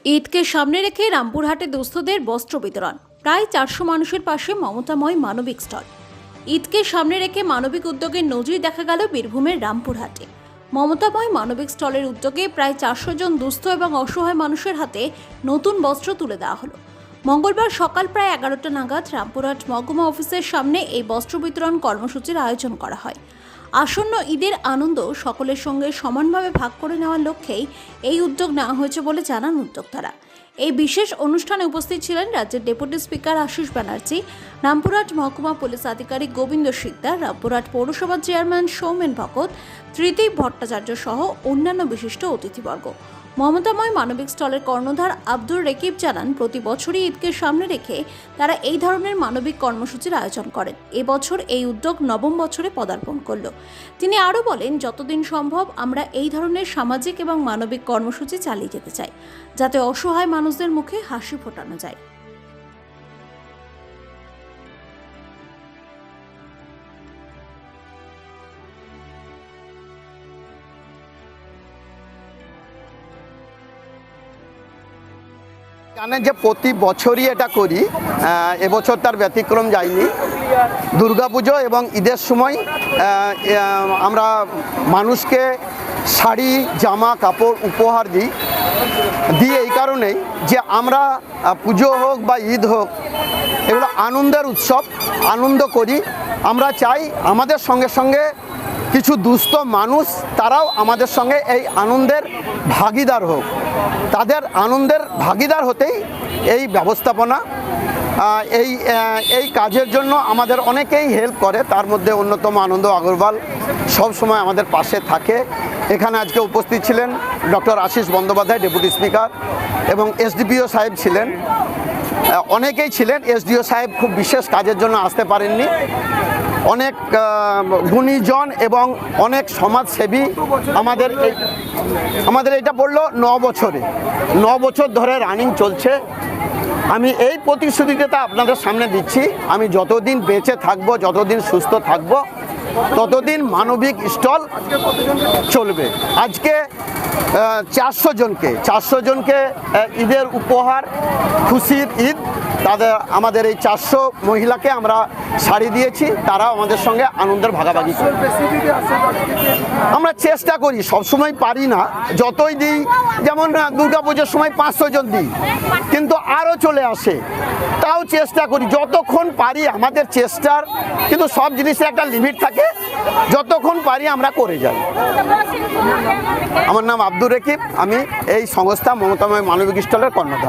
ঈদকে সামনে রেখে রামপুরহাটে দুস্থদের বস্ত্র বিতরণ। প্রায় 400 মানুষের পাশে মমতাময় মানবিক স্টল। ঈদকে সামনে রেখে মানবিক উদ্যোগের নজির দেখা গেল বীরভূমের রামপুরহাটে। মমতাময় মানবিক স্টলের উদ্যোগে প্রায় 400 জন দুস্থ এবং অসহায় মানুষের হাতে নতুন বস্ত্র তুলে দেওয়া হলো। মঙ্গলবার সকাল প্রায় 11টা নাগাদ রামপুরহাট মহকুমা অফিসের সামনে এই বস্ত্র বিতরণ কর্মসূচির আয়োজন করা হয়। আসন্ন ঈদের আনন্দ সকলের সঙ্গে সমানভাবে ভাগ করে নেওয়ার লক্ষ্যেই এই উদ্যোগ নেওয়া হয়েছে বলে জানান উদ্যোক্তারা। এই বিশেষ অনুষ্ঠানে উপস্থিত ছিলেন রাজ্যের ডেপুটি স্পিকার আশিস ব্যানার্জি, রামপুরহাট মহকুমা পুলিশ আধিকারিক গোবিন্দ শিকদার, রামপুরহাট পৌরসভার চেয়ারম্যান সৌমেন ভকত, ত্রিদীপ ভট্টাচার্য সহ অন্যান্য বিশিষ্ট অতিথিবর্গ। মমতাময় মানবিক স্টলের কর্ণধার আব্দুর রেকিব জানান, প্রতি বছরই ঈদকে সামনে রেখে তারা এই ধরনের মানবিক কর্মসূচির আয়োজন করেন। এবছর এই উদ্যোগ নবম বছরে পদার্পণ করল। তিনি আরও বলেন, যতদিন সম্ভব আমরা এই ধরনের সামাজিক এবং মানবিক কর্মসূচি চালিয়ে যেতে চাই, যাতে অসহায় মানুষদের মুখে হাসি ফোটানো যায়। জানেন যে প্রতি বছরই এটা করি, এবছর তার ব্যতিক্রম যায়নি। দুর্গাপুজো এবং ঈদের সময় আমরা মানুষকে শাড়ি, জামা কাপড় উপহার দিই এই কারণেই যে আমরা পুজো হোক বা ঈদ হোক, এগুলো আনন্দের উৎসব, আনন্দ করি। আমরা চাই আমাদের সঙ্গে সঙ্গে কিছু দুস্থ মানুষ তারাও আমাদের সঙ্গে এই আনন্দের ভাগিদার হোক। তাদের আনন্দের ভাগিদার হতেই এই ব্যবস্থাপনা। এই কাজের জন্য আমাদের অনেকেই হেল্প করে, তার মধ্যে অন্যতম আনন্দ আগরওয়াল সব সময় আমাদের পাশে থাকে। এখানে আজকে উপস্থিত ছিলেন doctor Ashis Bandyopadhyay, deputy speaker, এবং এসডিপিও সাহেব ছিলেন, অনেকেই ছিলেন। এসডিও সাহেব খুব বিশেষ কাজের জন্য আসতে পারেননি। অনেক গুণীজন এবং অনেক সমাজসেবী আমাদের এটা পড়লো 9 বছরে, 9 বছর ধরে রানিং চলছে। আমি এই প্রতিশ্রুতিটা আপনাদের সামনে দিচ্ছি, আমি যতদিন বেঁচে থাকবো, যতদিন সুস্থ থাকবো, ততদিন মানবিক স্টল চলবে। আজকে 400 জনকে ঈদের উপহার, খুশির ঈদ, আমাদের এই 400 মহিলাকে আমরা শাড়ি দিয়েছি, তারাও আমাদের সঙ্গে আনন্দের ভাগাভাগি করে। আমরা চেষ্টা করি, সবসময় পারি না, যতই দিই, যেমন দুর্গাপুজোর সময় 500 জন দিই, কিন্তু আরও চলে আসে, তাও চেষ্টা করি যতক্ষণ পারি। আমাদের চেষ্টার কিন্তু সব জিনিসের একটা লিমিট থাকে, যতক্ষণ পারি আমরা করে যাই। আমার নাম আব্দুর রেকিব, আমি এই সংস্থা মমতাময় মানবিক স্টলের কর্ণধার।